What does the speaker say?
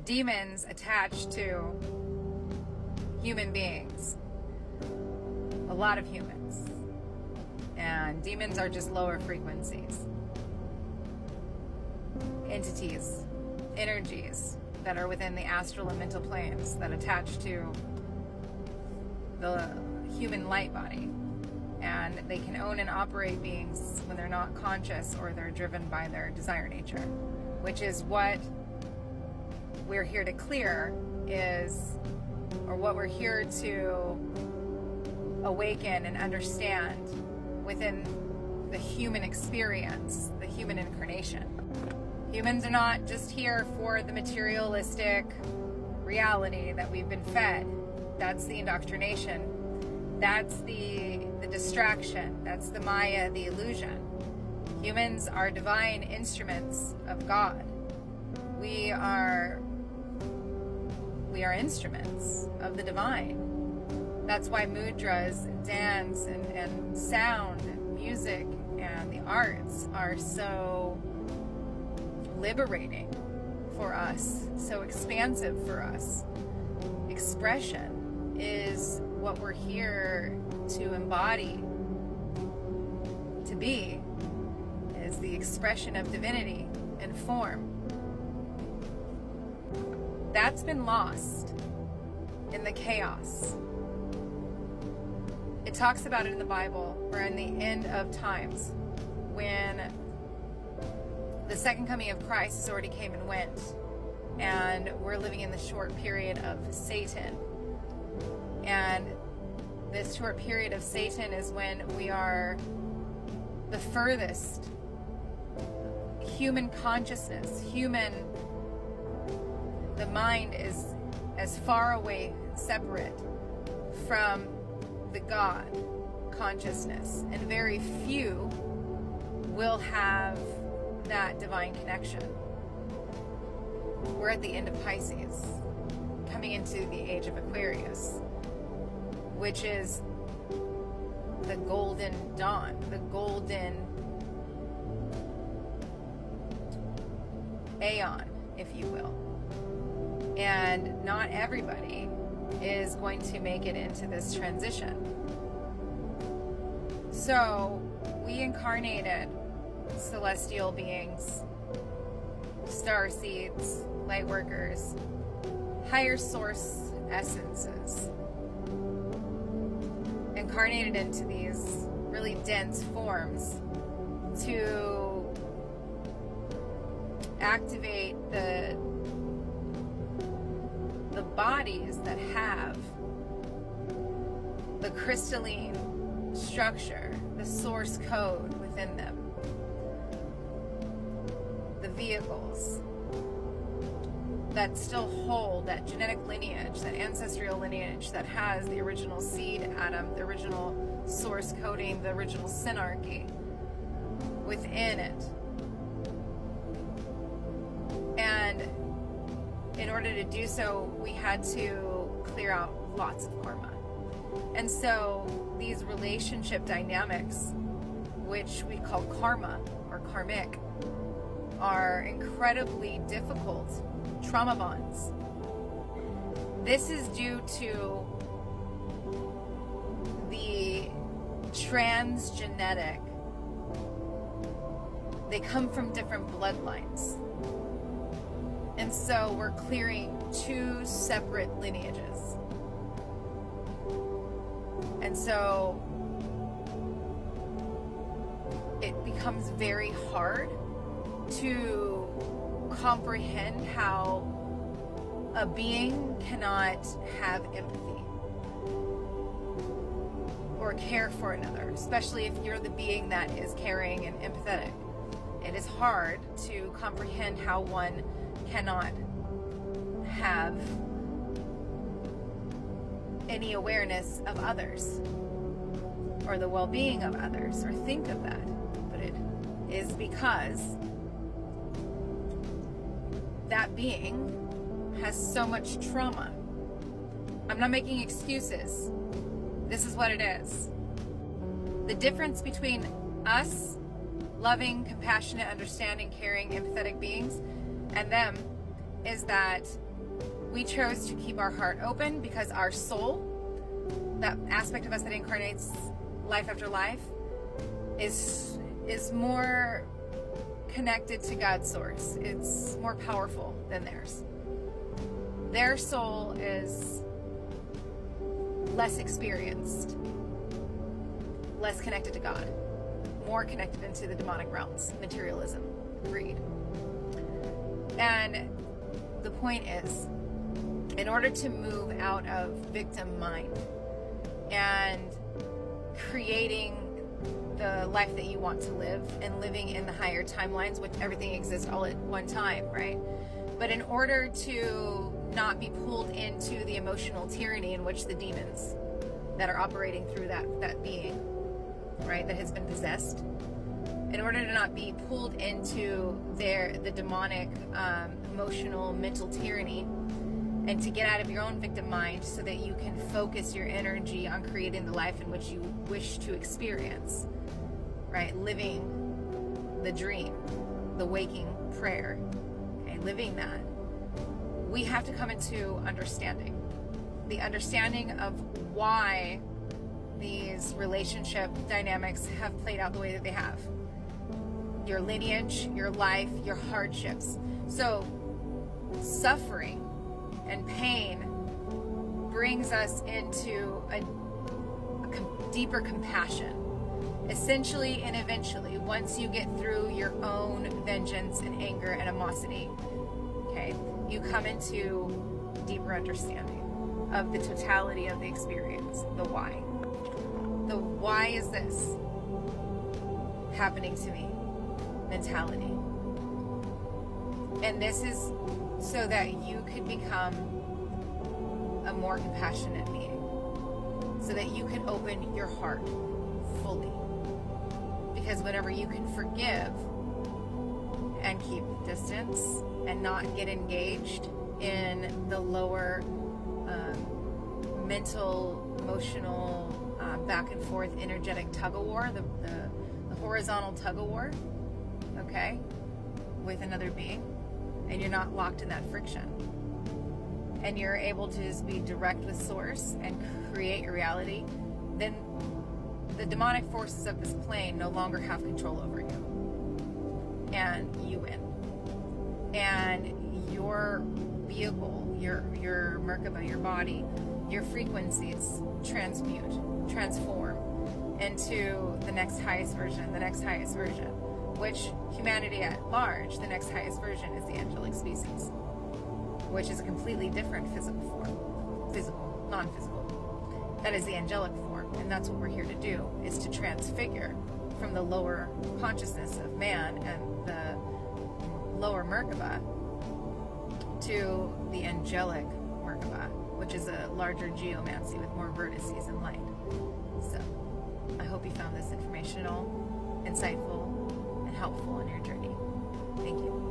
demons attached to human beings. A lot of humans. And demons are just lower frequencies. Entities, energies that are within the astral and mental planes that attach to the human light body. And they can own and operate beings when they're not conscious or they're driven by their desire nature, which is what we're here to clear or what we're here to awaken and understand within the human experience, the human incarnation. Humans are not just here for the materialistic reality that we've been fed. That's the indoctrination. That's the distraction. That's the Maya, the illusion. Humans are divine instruments of God. We are instruments of the divine. That's why mudras, dance, and sound, and music, and the arts are so liberating for us, so expansive for us. Expression is what we're here to embody, to be, is the expression of divinity and form. That's been lost in the chaos. It talks about it in the Bible. We're in the end of times when the second coming of Christ has already came and went, and we're living in the short period of Satan. And this short period of Satan is when we are the furthest human consciousness, the mind is as far away, separate from the God consciousness, and very few will have that divine connection. We're at the end of Pisces, coming into the age of Aquarius, which is the golden dawn, the golden aeon, if you will. And not everybody is going to make it into this transition. So we incarnated celestial beings, star seeds, light workers, higher source essences, incarnated into these really dense forms to activate the bodies that have the crystalline structure, the source code within them, the vehicles that still hold that genetic lineage, that ancestral lineage that has the original seed atom, the original source coding, the original synarchy within it. And in order to do so, we had to clear out lots of karma. And so these relationship dynamics, which we call karma or karmic, are incredibly difficult trauma bonds. This is due to the transgenetic. They come from different bloodlines. And so we're clearing two separate lineages. And so it becomes very hard to comprehend how a being cannot have empathy or care for another, especially if you're the being that is caring and empathetic. It is hard to comprehend how one cannot have any awareness of others or the well-being of others or think of that. But it is because that being has so much trauma. I'm not making excuses. This is what it is. The difference between us, loving, compassionate, understanding, caring, empathetic beings, and them is that We chose to keep our heart open because our soul, that aspect of us that incarnates life after life, is more connected to God's source. It's more powerful than theirs. Their soul is less experienced, less connected to God, more connected into the demonic realms, materialism, greed. And the point is, in order to move out of victim mind and creating the life that you want to live and living in the higher timelines, which everything exists all at one time, right? But in order to not be pulled into the emotional tyranny in which the demons that are operating through that being, right, that has been possessed, in order to not be pulled into the demonic emotional mental tyranny, and to get out of your own victim mind so that you can focus your energy on creating the life in which you wish to experience, right? Living the dream, the waking prayer, okay? Living that. We have to come into understanding. The understanding of why these relationship dynamics have played out the way that they have. Your lineage, your life, your hardships. So, suffering and pain brings us into a deeper compassion. Essentially and eventually, once you get through your own vengeance and anger and animosity, okay, you come into deeper understanding of the totality of the experience, the why. The why is this happening to me mentality. And this is so that you could become a more compassionate being, so that you can open your heart fully. Because whenever you can forgive and keep distance and not get engaged in the lower mental, emotional, back and forth energetic tug-of-war, the horizontal tug-of-war, okay, with another being, and you're not locked in that friction, and you're able to just be direct with source and create your reality, then the demonic forces of this plane no longer have control over you, and you win. And your vehicle, your Merkaba, your body, your frequencies transform into the next highest version, which humanity at large, the next highest version is the angelic species, which is a completely different physical form, non-physical. That is the angelic form, and that's what we're here to do, is to transfigure from the lower consciousness of man and the lower Merkaba to the angelic Merkaba, which is a larger geomancy with more vertices and light. So, I hope you found this informational, insightful, and helpful in your journey. Thank you.